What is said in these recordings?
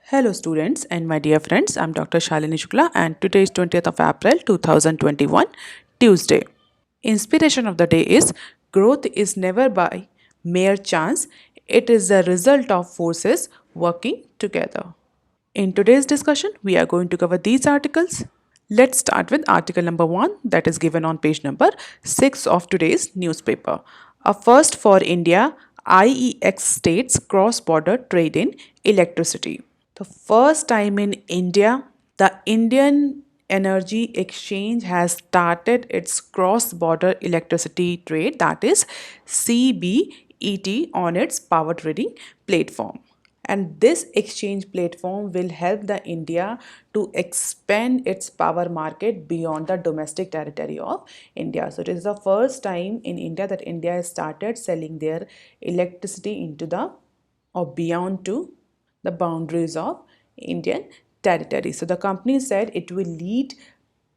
Hello students and my dear friends, I'm Dr. Shalini Shukla and today is 20th of April 2021, Tuesday. Inspiration of the day is growth is never by mere chance, it is the result of forces working together. In today's discussion, we are going to cover these articles. Let's start with article number 1 that is given on page number 6 of today's newspaper. A first for India, IEX states cross border trade in electricity. The first time in India, the Indian Energy Exchange has started its cross border electricity trade, that is CBET, on its power trading platform. And this exchange platform will help the India to expand its power market beyond the domestic territory of India. So it is the first time in India that India has started selling their electricity into the or beyond to the boundaries of Indian territory. So the company said it will lead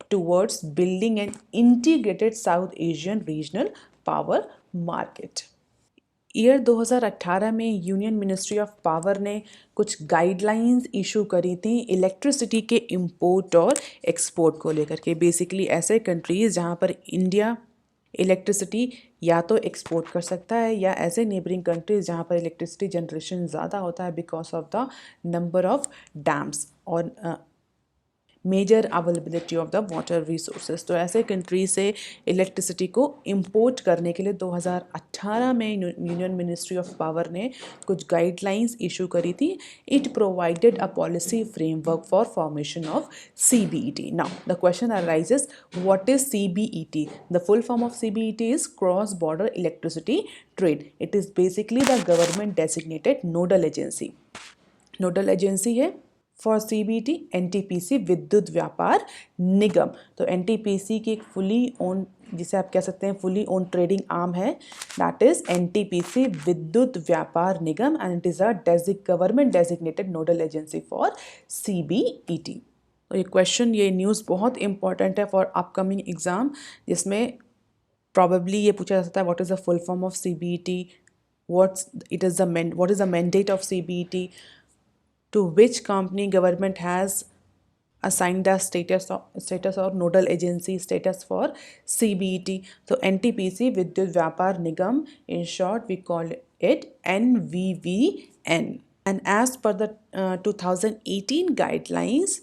towards building an integrated South Asian regional power market. Year 2018 में union ministry of power ने कुछ guidelines issue करी थी electricity के import और export को लेकर के। बेसिकली ऐसे कंट्रीज़ जहाँ पर इंडिया इलेक्ट्रिसिटी या तो एक्सपोर्ट कर सकता है या ऐसे नेबरिंग कंट्रीज़ जहाँ पर इलेक्ट्रिसिटी जनरेशन ज़्यादा होता है because of the number of dams और major availability of the water resources. तो ऐसे कंट्री से इलेक्ट्रिसिटी को इंपोर्ट करने के लिए 2018 में यूनियन मिनिस्ट्री ऑफ पावर ने कुछ गाइडलाइंस इशू करी थी। It provided a policy framework for formation of CBET. Now the question arises, what is CBET? The full form of CBET is cross border electricity trade. It is basically the government designated nodal agency. Nodal agency है for CBET NTPC Vidyut Vyapar निगम। तो NTPC की एक fully own, जिसे आप कह सकते हैं fully own trading arm है, that is NTPC Vidyut Vyapar Nigam and it is a government designated nodal agency for CBET। तो ये क्वेश्चन, ये न्यूज़ बहुत इंपॉर्टेंट है फॉर अपकमिंग एग्जाम, जिसमें प्रॉबेबली ये पूछा जा सकता है what is the full form of CBET, what is the mandate of CBET, to which company government has assigned the status or nodal agency status for CBET. So NTPC Vidyut Vyapar Nigam, in short we call it NVVN. And as per the 2018 guidelines,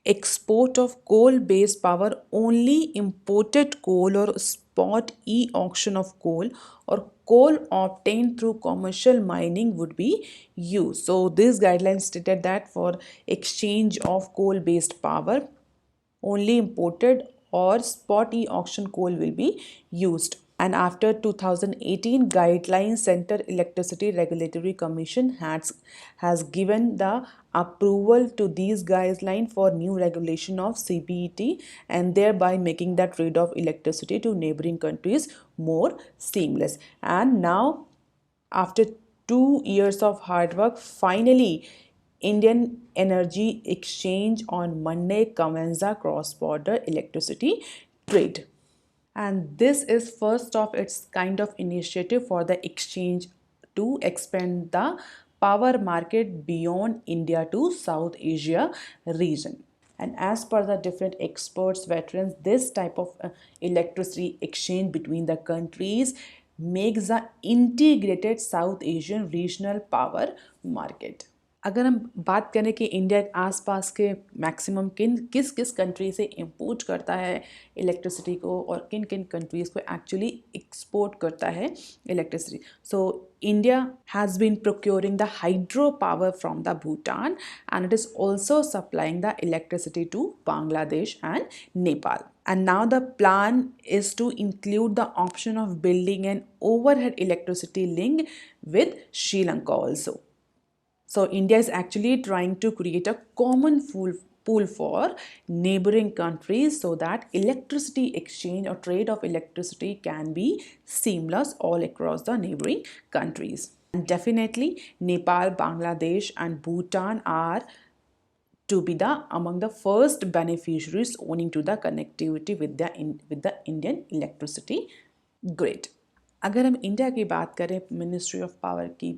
export of coal based power, only imported coal or spot e-auction of coal or coal obtained through commercial mining would be used. So this guideline stated that for exchange of coal based power, only imported or spot e-auction coal will be used. And after 2018 guidelines, Central Electricity Regulatory Commission has given the approval to these guidelines for new regulation of CBET, and thereby making the trade of electricity to neighboring countries more seamless. And now, after 2 years of hard work, finally Indian Energy Exchange on Monday commenced the cross-border electricity trade. And this is first of its kind of initiative for the exchange to expand the power market beyond India to South Asia region. And as per the different experts, veterans, this type of electricity exchange between the countries makes the integrated South Asian regional power market. अगर हम बात करें कि India के आसपास के maximum किस किस कंट्री से इंपोर्ट करता है इलेक्ट्रिसिटी को और किन किन कंट्रीज़ को एक्चुअली एक्सपोर्ट करता है electricity, so India has been procuring the hydro power from the Bhutan and it is also supplying the electricity to Bangladesh and Nepal. And now the plan is to include the option of building an overhead electricity link with Sri Lanka also. So India is actually trying to create a common pool for neighboring countries so that electricity exchange or trade of electricity can be seamless all across the neighboring countries. And definitely Nepal, Bangladesh and Bhutan are to be among the first beneficiaries owing to the connectivity with the Indian electricity grid. अगर हम India की बात करें ministry of power की,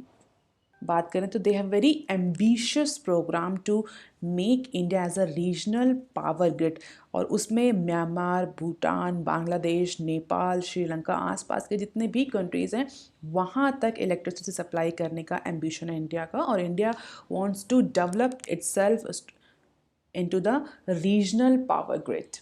बात करें तो they have very ambitious programme to make India as a regional power grid, और उसमें म्यांमार, भूटान, बांग्लादेश, नेपाल, श्रीलंका, आसपास के जितने भी कंट्रीज़ हैं वहाँ तक इलेक्ट्रिसिटी सप्लाई करने का एम्बिशन है इंडिया का, और India wants to develop itself into the regional power grid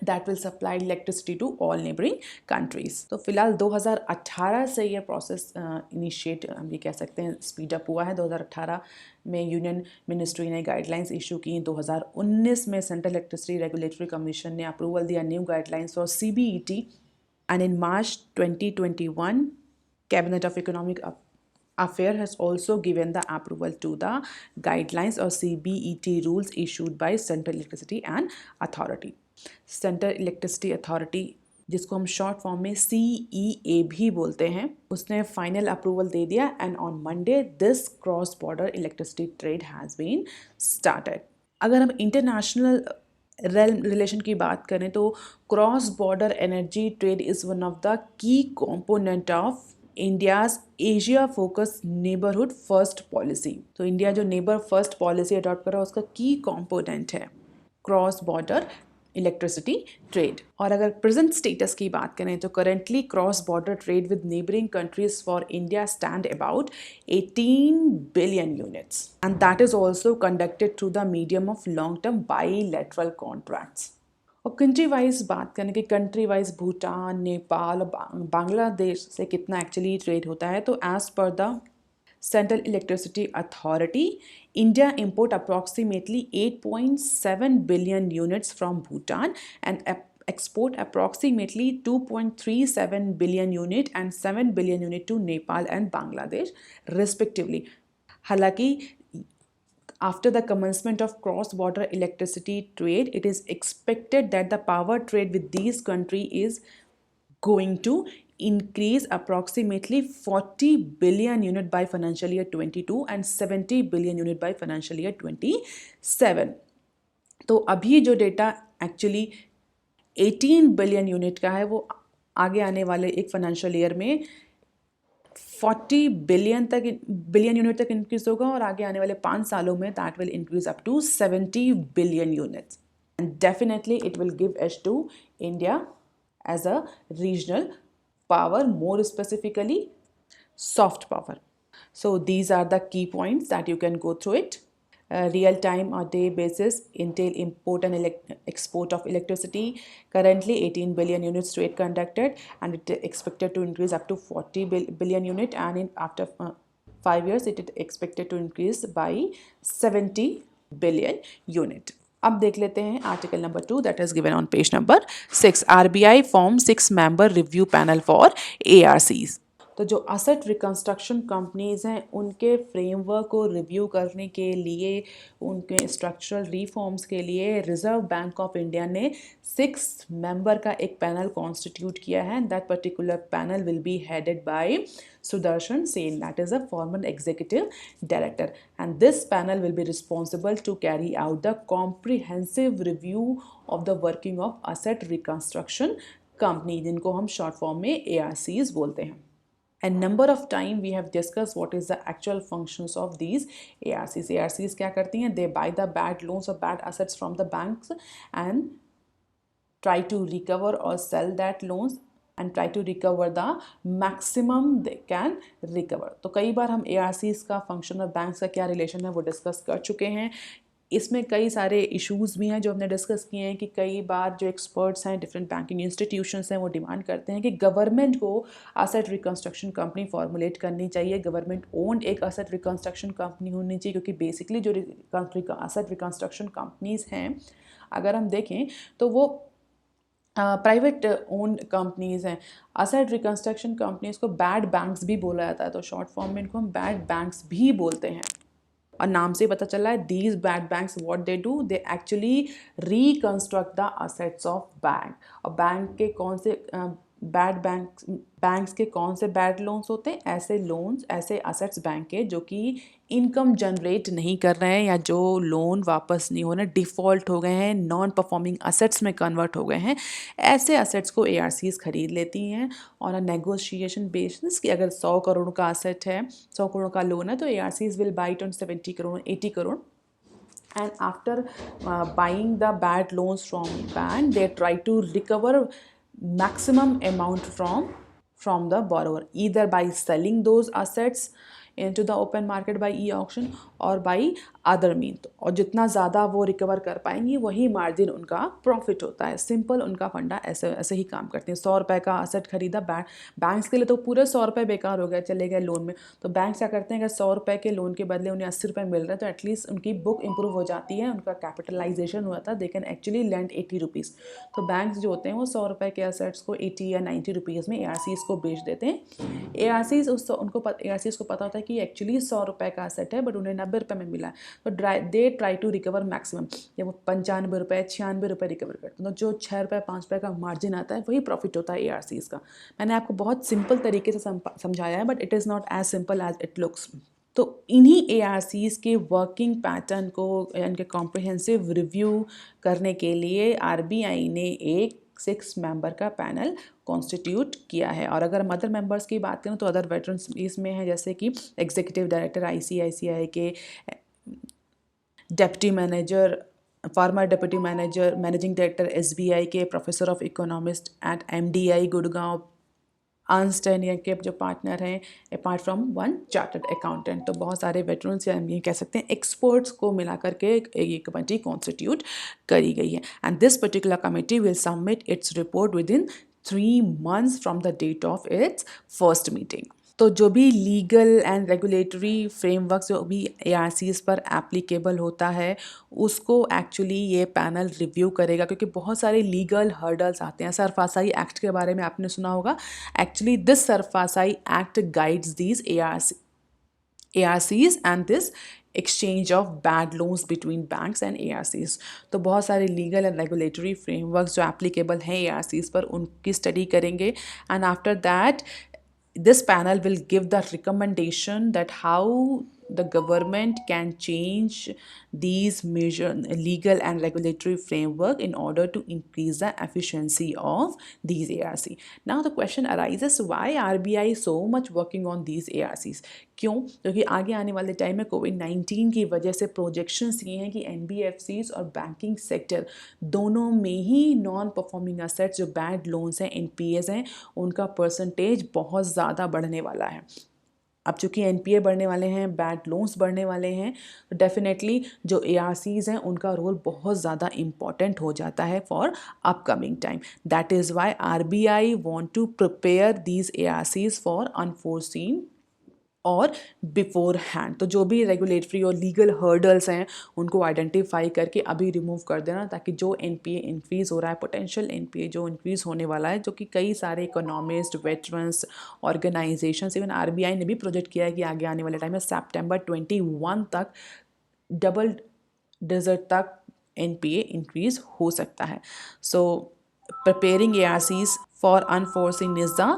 that will supply electricity to all neighboring countries. तो फिलहाल 2018 से ये प्रोसेस इनिशिएट हम ये कह सकते हैं स्पीड अप हुआ है। 2018 में यूनियन मिनिस्ट्री ने गाइडलाइंस इशू की। 2019 में सेंट्रल इलेक्ट्रिसिटी रेगुलेटरी कमीशन ने अप्रूवल दिया new guidelines for CBET, and in March 2021 Cabinet of Economic Affair has also given the approval to the guidelines or CBET rules issued by Central Electricity and Authority. Central Electricity Authority, जिसको हम short form में CEA भी बोलते हैं, उसने final approval दे दिया, and on Monday this cross border electricity trade has been started. अगर हम इंटरनेशनल रिलेशन की बात करें तो cross border energy trade is one of the key component of India's Asia focus neighbourhood first policy. तो India जो neighbour first policy adopt कर रहा है उसका की कॉम्पोनेंट है क्रॉस बॉर्डर इलेक्ट्रिसिटी ट्रेड। और अगर प्रेजेंट स्टेटस की बात करें तो currently cross border trade with neighbouring countries for India stand about 18 billion units, and that is also conducted through the medium of long term bilateral contracts. और country wise बात करें कि कंट्री वाइज भूटान, नेपाल और बांग्लादेश से कितना एक्चुअली ट्रेड होता है, तो as per the Central Electricity Authority, India import approximately 8.7 billion units from Bhutan and export approximately 2.37 billion unit and 7 billion unit to Nepal and Bangladesh respectively. हालांकि after the commencement of cross-border electricity trade, it is expected that the power trade with these countries is going to increase approximately 40 billion unit by financial year 22 and 70 billion unit by financial year 27. तो अभी जो data actually 18 billion unit का है वो आगे आने वाले एक फाइनेंशियल ईयर में 40 बिलियन यूनिट तक इंक्रीज होगा, और आगे आने वाले 5 सालों में that will increase up to 70 billion units, and definitely it will give edge to India as a regional power, more specifically soft power. So these are the key points that you can go through it. Real time or day basis entail import and export of electricity. Currently 18 billion units trade conducted, and it is expected to increase up to 40 billion unit, and after 5 years it is expected to increase by 70 billion unit. अब देख लेते हैं article number 2 that is given on page number 6। RBI form 6 member review panel for ARCs। तो जो asset reconstruction companies हैं उनके framework को review करने के लिए, उनके स्ट्रक्चरल रिफॉर्म्स के लिए रिजर्व बैंक ऑफ इंडिया ने 6 मेंबर का एक पैनल कॉन्स्टिट्यूट किया है। That particular panel will be headed by Sudarshan Sen, that is a former executive director, and this panel will be responsible to carry out the comprehensive review of the working of asset reconstruction company, जिनको हम short form में ARCs बोलते हैं। And number of time we have discussed what is the actual functions of these ARCs. ARCs क्या करती हैं? They buy the bad loans or bad assets from the banks and try to recover or sell that loans and try to recover the maximum they can recover. तो कई बार हम ARCs का function और banks का क्या relation है वो discuss कर चुके हैं। इसमें कई सारे इश्यूज़ भी हैं जो हमने डिस्कस किए हैं कि कई बार जो एक्सपर्ट्स हैं, डिफरेंट बैंकिंग इंस्टीट्यूशंस हैं, वो डिमांड करते हैं कि गवर्नमेंट को असेट रिकंस्ट्रक्शन कंपनी फॉर्मुलेट करनी चाहिए, गवर्नमेंट ओन्ड एक असेट रिकंस्ट्रक्शन कंपनी होनी चाहिए, क्योंकि बेसिकली जो असेट रिकंस्ट्रक्शन कंपनीज़ हैं अगर हम देखें तो वो प्राइवेट ओन्ड कंपनीज़ हैं। असेट रिकंस्ट्रक्शन कंपनीज़ को बैड बैंक्स भी बोला जाता है, तो शॉर्ट फॉर्म में इनको हम बैड बैंक्स भी बोलते हैं। और नाम से पता चला है these bad banks what they do, they actually reconstruct the assets of bank. और बैंक के कौन से बैड बैंक्स के कौन से बैड लोन्स होते हैं? ऐसे लोन्स, ऐसे असेट्स बैंक के जो कि इनकम जनरेट नहीं कर रहे हैं या जो लोन वापस नहीं हो रहे, डिफ़ॉल्ट हो गए हैं, नॉन परफॉर्मिंग असेट्स में कन्वर्ट हो गए हैं, ऐसे असेट्स को एआरसीज खरीद लेती हैं ऑन अ नेगोशिएशन बेसिस कि अगर 100 करोड़ का असेट है, 100 करोड़ का लोन है, तो ARCs will buy on 70 crore, 80 crore. And after buying the bad loans from bank, they try to recover maximum amount from the borrower, either by selling those assets into the open market by e-auction or by other mean. और जितना ज़्यादा वो recover कर पाएंगी वही margin उनका profit होता है. सिंपल उनका फंडा ऐसे ऐसे ही काम करते हैं. 100 रुपये का असेट खरीदा, बैंक्स के लिए तो पूरे 100 रुपये बेकार हो गए, चले गए लोन में. तो बैंक क्या करते हैं, अगर 100 रुपये के लोन के बदले उन्हें 80 रुपये मिल रहे हैं तो एटलीस्ट उनकी बुक इंप्रूव हो जाती है, उनका कैपिटलाइजेशन हुआ था, they can actually land 80 rupees. तो बैंक्स जो होते हैं वो 100 रुपये के असेट्स को 80 या 90 रुपीज़ में एआरसीज को बेच देते हैं. एआरसीज को पता होता है कि एक्चुअली 100 रुपये का असेट है बट उन्हें 90 रुपये में मिला है, तो they try to recover maximum. जब वो 95 रुपये, 96 रुपये रिकवर करते हैं तो जो 6 रुपये 5 रुपये का मार्जिन आता है वही प्रॉफिट होता है एआरसीज का. मैंने आपको बहुत सिंपल तरीके से समझाया है, but it is not as simple as it looks. तो इन्हीं एआरसीज के वर्किंग पैटर्न को, इनके कॉम्प्रिहेंसिव रिव्यू करने के लिए आरबीआई ने एक 6 मेंबर का पैनल कॉन्स्टिट्यूट किया है. और अगर मदर मेंबर्स की बात करें तो अदर वेटरन्स इसमें है, जैसे कि एग्जीक्यूटिव डायरेक्टर आईसीआईसीआई के, deputy manager, former deputy manager, managing director SBI के, professor of economist at MDI Gurgaon, Ernst and Young के जो पार्टनर हैं, apart from one chartered accountant. तो बहुत सारे वेटरन्स या ये कह सकते हैं एक्सपर्ट्स को मिला करके ये कमेटी कॉन्स्टिट्यूट करी गई है. And this particular committee will submit its report within 3 months from the date of its first meeting. तो जो भी लीगल एंड रेगुलेटरी फ्रेमवर्क जो भी एआरसीज पर एप्लीकेबल होता है उसको एक्चुअली ये पैनल रिव्यू करेगा, क्योंकि बहुत सारे लीगल हर्डल्स आते हैं. सरफासाई एक्ट के बारे में आपने सुना होगा. Actually this SARFAESI act guides these ARCs and this exchange of bad loans between banks and ARCs. तो बहुत सारे लीगल एंड रेगुलेटरी फ्रेमवर्क जो एप्लीकेबल हैं ARCs पर उनकी स्टडी करेंगे. And after that this panel will give the recommendation that how the government can change these legal and regulatory framework in order to increase the efficiency of these ARC. Now the question arises, why RBI is so much working on these ARCs? क्यों? क्योंकि आगे आने वाले time में कोविड-19 की वजह से projections ये हैं कि एनबीएफसीज और बैंकिंग सेक्टर दोनों में ही नॉन परफॉर्मिंग असेट्स जो बैड लोन्स हैं, एनपीएस हैं, उनका परसेंटेज बहुत ज़्यादा बढ़ने वाला है. अब चूंकि एनपीए बढ़ने वाले हैं, बैड लोन्स बढ़ने वाले हैं, तो डेफिनेटली जो एआरसीज हैं उनका रोल बहुत ज़्यादा इम्पॉर्टेंट हो जाता है for upcoming time. That is why RBI want to prepare these ARCs for unforeseen और बिफोर हैंड. तो जो भी रेगुलेटरी और लीगल हर्डल्स हैं उनको आइडेंटिफाई करके अभी रिमूव कर देना, ताकि जो एनपीए इंक्रीज़ हो रहा है, पोटेंशियल एनपीए जो इंक्रीज़ होने वाला है, जो कि कई सारे economist, veterans, organisations, even RBI ने भी प्रोजेक्ट किया है कि आगे आने वाले टाइम में सितंबर 21 तक डबल डिजिट तक एनपीए इंक्रीज़ हो सकता है. सो preparing ARCs for unforeseen is the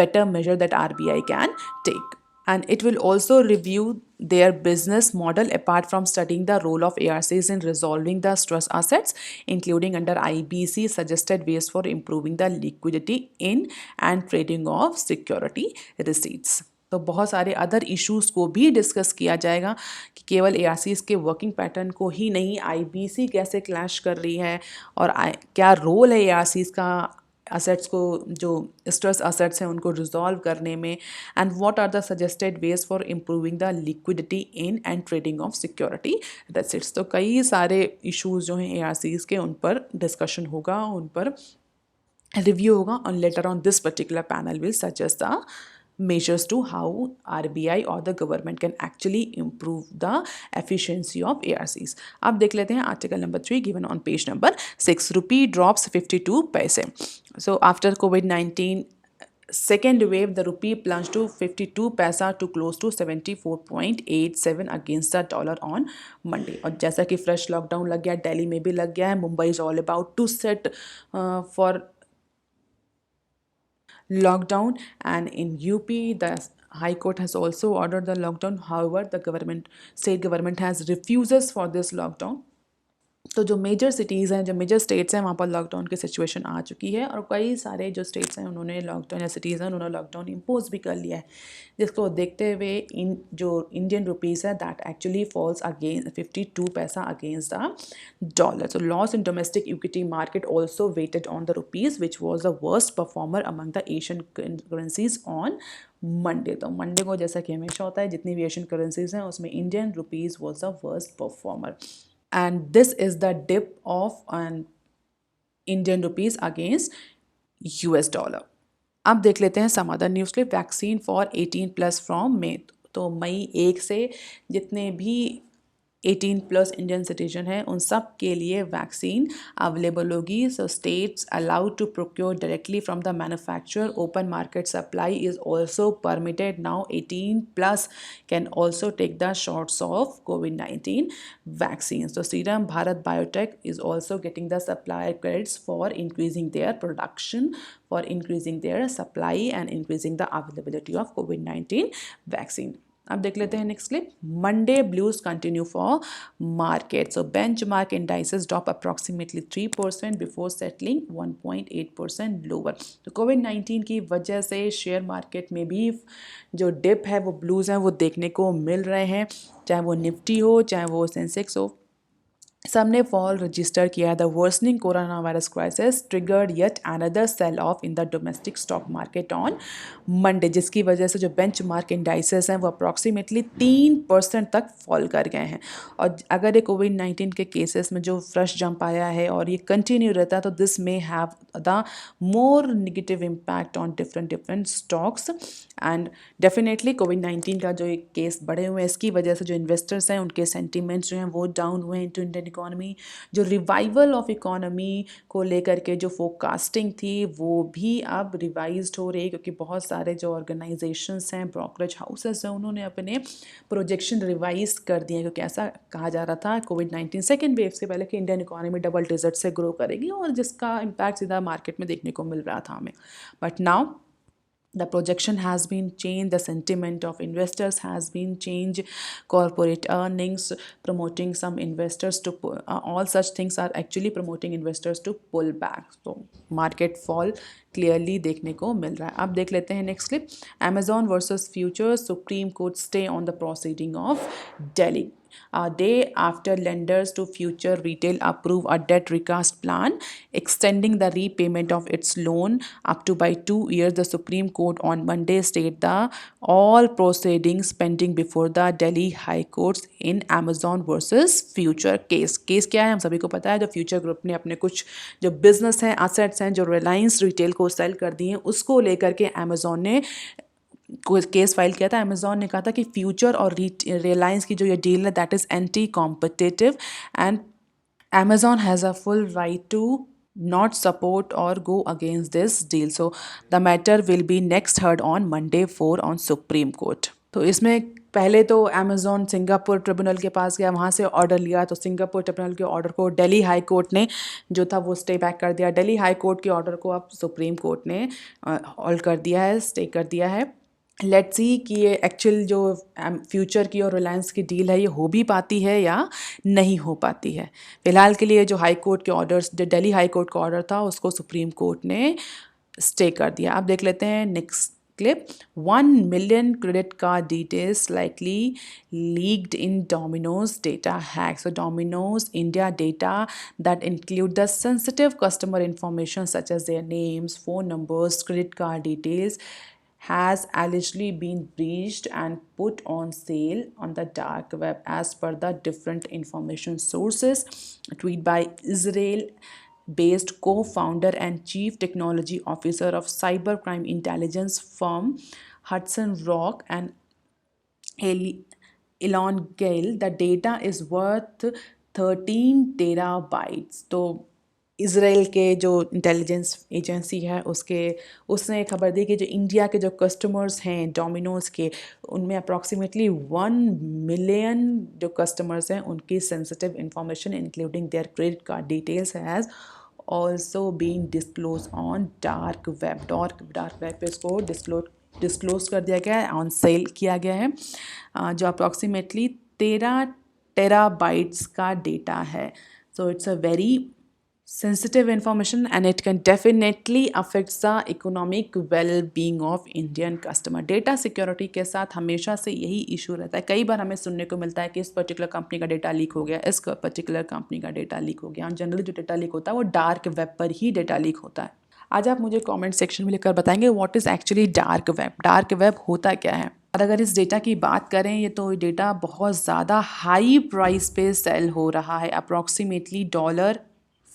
better measure that RBI can take. And it will also review their business model apart from studying the role of ARCs in resolving the stress assets, including under IBC suggested ways for improving the liquidity in and trading of security receipts. तो बहुत सारे other issues को भी discuss किया जाएगा कि केवल ARCs के वर्किंग पैटर्न को ही नहीं, आईबीसी कैसे क्लैश कर रही है और क्या रोल है एआरसीज का असेट्स को, जो स्ट्रेस असेट्स हैं उनको रिजॉल्व करने में, and what are the suggested ways for improving the liquidity in and trading of security receipts. तो कई सारे इश्यूज़ जो हैं एआरसीज के उन पर डिस्कशन होगा, उन पर रिव्यू होगा, और later on this particular panel will suggest the measures to how RBI or the government can actually improve the efficiency of ARCs. अब देख लेते हैं article number 3 given on page number 6. Rupee drops 52 paise. So after COVID-19 second wave, the rupee plunged to 52 paisa to close to 74.87 against the dollar on Monday. और जैसा कि fresh lockdown लग गया, दिल्ली में भी लग गया है, Mumbai is all about to set for lockdown, and in UP the High Court has also ordered the lockdown. However, the state government has refuses for this lockdown. तो जो मेजर सिटीज़ हैं, जो मेजर स्टेट्स हैं, वहाँ पर lockdown की situation आ चुकी है और कई सारे जो स्टेट्स हैं उन्होंने लॉकडाउन, या सिटीज़ हैं उन्होंने लॉकडाउन इम्पोज भी कर लिया है, जिसको देखते हुए इन जो इंडियन रुपीज़ है दैट एक्चुअली फॉल्स अगेंस्ट 52 पैसा against the dollar. So loss in domestic equity market also weighted on the rupees, which was the worst performer among the Asian currencies on Monday. तो Monday को जैसा कि हमेशा होता है, जितनी भी एशियन करेंसीज हैं उसमें Indian rupees was the worst performer. And this is the dip of an Indian rupees against US dollar. अब देख लेते हैं some other news clip. Vaccine for 18+ from May. तो मई 1 से जितने भी 18+ इंडियन सिटीजन है उन सब के लिए वैक्सीन अवेलेबल होगी. So states allowed to procure directly from the manufacturer. Open market supply is also permitted now. 18+ can also take the shots of COVID-19 vaccine. So Serum Bharat Biotech is also getting the supplier credits for increasing their production, for increasing their supply and increasing the availability of COVID-19 vaccine. अब देख लेते हैं next clip. Monday blues continue for market. So bench mark indices drop approximately 3% before settling 1.8% lower. तो COVID-19 की वजह से share market में भी जो डिप है वो ब्लूज हैं वो देखने को मिल रहे हैं, चाहे वो निफ्टी हो चाहे वो सेंसेक्स हो, सबने फॉल रजिस्टर किया. The worsening corona virus crisis triggered yet another sell off in the domestic stock market on Monday, जिसकी वजह से जो बेंच मार्क इंडाइसेस हैं वो अप्रॉक्सीमेटली 3% तक फॉल कर गए हैं. और अगर ये COVID-19 के केसेस में जो फ्रेश जंप आया है और ये कंटिन्यू रहता है तो this may have the more negative impact on different stocks. And definitely COVID-19 का जो एक केस बढ़े हुए हैं इसकी वजह से जो इन्वेस्टर्स हैं उनके सेंटिमेंट्स जो हैं वो डाउन हुए हैं इनटू इंडियन इकोनॉमी. जो रिवाइवल ऑफ इकोनॉमी को लेकर के जो फोरकास्टिंग थी वो भी अब रिवाइज्ड हो रही है, क्योंकि बहुत सारे जो ऑर्गेनाइजेशंस हैं, ब्रोकरेज हाउसेस हैं, उन्होंने अपने प्रोजेक्शन रिवाइज कर दिए हैं, क्योंकि ऐसा कहा जा रहा था COVID-19 सेकेंड वेव से पहले कि इंडियन इकोनॉमी डबल डिजिट से ग्रो करेगी और जिसका इम्पैक्ट सीधा मार्केट में देखने को मिल रहा था हमें. But now the projection has been changed, the sentiment of investors has been changed, corporate earnings promoting some investors to all such things are actually promoting investors to pull back. So market fall clearly देखने को मिल रहा है. अब देख लेते हैं next clip. Amazon versus futures, Supreme Court stay on the proceeding of Delhi. A day after lenders to future retail approve a debt recast plan extending the repayment of its loan up to by 2 years, the Supreme Court on Monday stated the all proceedings pending before the Delhi High Courts in Amazon versus Future case. Case क्या है हम सभी को पता है. जो future group ने अपने कुछ जो बिजनेस हैं, एसेट्स हैं, जो रिलायंस रिटेल को सेल कर दिए हैं, उसको लेकर के अमेजोन ने केस फाइल किया था. अमेजोन ने कहा था कि फ्यूचर और रिलायंस की जो ये डील है that is anti competitive and Amazon has a full right to not support or go against this deal. So the matter will be next heard on Monday 4 on Supreme Court. तो इसमें पहले तो Amazon Singapore tribunal के पास गया, वहाँ से order लिया, तो सिंगापुर ट्रिब्यूनल के ऑर्डर को दिल्ली हाई कोर्ट ने जो था वो स्टे बैक कर दिया. दिल्ली हाई कोर्ट के ऑर्डर को अब सुप्रीम कोर्ट ने होल्ड कर दिया है, स्टे कर दिया है. लेट्स सी कि ये एक्चुअल जो फ्यूचर की और रिलायंस की डील है ये हो भी पाती है या नहीं हो पाती है. फिलहाल के लिए जो हाई कोर्ट के ऑर्डर्स, जो दिल्ली हाई कोर्ट का ऑर्डर था उसको सुप्रीम कोर्ट ने स्टे कर दिया. अब देख लेते हैं next clip. 1 million credit card details likely leaked in Domino's data hack. So Domino's India data that include the sensitive customer information such as their names, phone numbers, credit card details has allegedly been breached and put on sale on the dark web as per the different information sources. A tweet by Israel based co-founder and chief technology officer of cybercrime intelligence firm Hudson Rock and Elon Gale. The data is worth 13 terabytes. तो Israel के जो intelligence agency है उसने खबर दी कि जो India के जो कस्टमर्स हैं डोमिनोज के, उनमें अप्रॉक्सीमेटली 1 मिलियन जो कस्टमर्स हैं उनकी sensitive information including there credit card details has also been disclosed on dark web. Dark web पे इसको डिस्क्लोज कर दिया गया है, ऑन सेल किया गया है, जो अप्रॉक्सीमेटली 13 टेराबाइट्स का डेटा है. So it's a very sensitive information and it can definitely affects the economic well-being of Indian customer. Data security के साथ हमेशा से यही इशू रहता है. कई बार हमें सुनने को मिलता है कि इस पर्टिकुलर कंपनी का डेटा लीक हो गया, इस पर्टिकुलर कंपनी का डेटा लीक हो गया. और जनरली जो डेटा लीक होता है वो डार्क वेब पर ही डेटा लीक होता है. आज आप मुझे कमेंट सेक्शन में लिखकर बताएंगे what is actually dark web. Dark web होता क्या है. और अगर इस डेटा की बात करें, ये तो डेटा बहुत ज़्यादा हाई प्राइस पे सेल हो रहा है. Approximately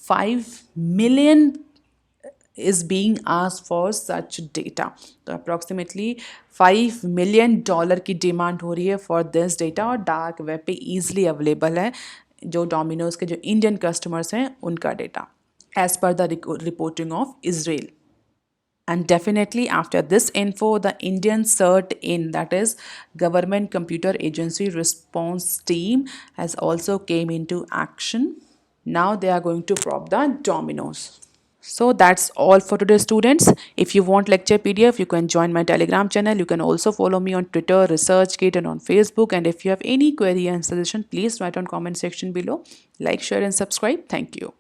$5 million is being asked for such data. तो अप्रॉक्सीमेटली $5 million की डिमांड हो रही है फॉर दिस डेटा, और डार्क वेब पे ईजिली अवेलेबल है जो डोमिनोज के जो इंडियन कस्टमर्स हैं उनका data, as per the reporting of Israel. And definitely after this info, the Indian CERT-in, that is Government Computer Agency Response Team, has also came into action. Now they are going to probe the dominoes. So that's all for today, students. If you want lecture PDF, you can join my Telegram channel. You can also follow me on Twitter, ResearchGate, and on Facebook. And if you have any query and suggestion, please write on comment section below. Like, share, and subscribe. Thank you.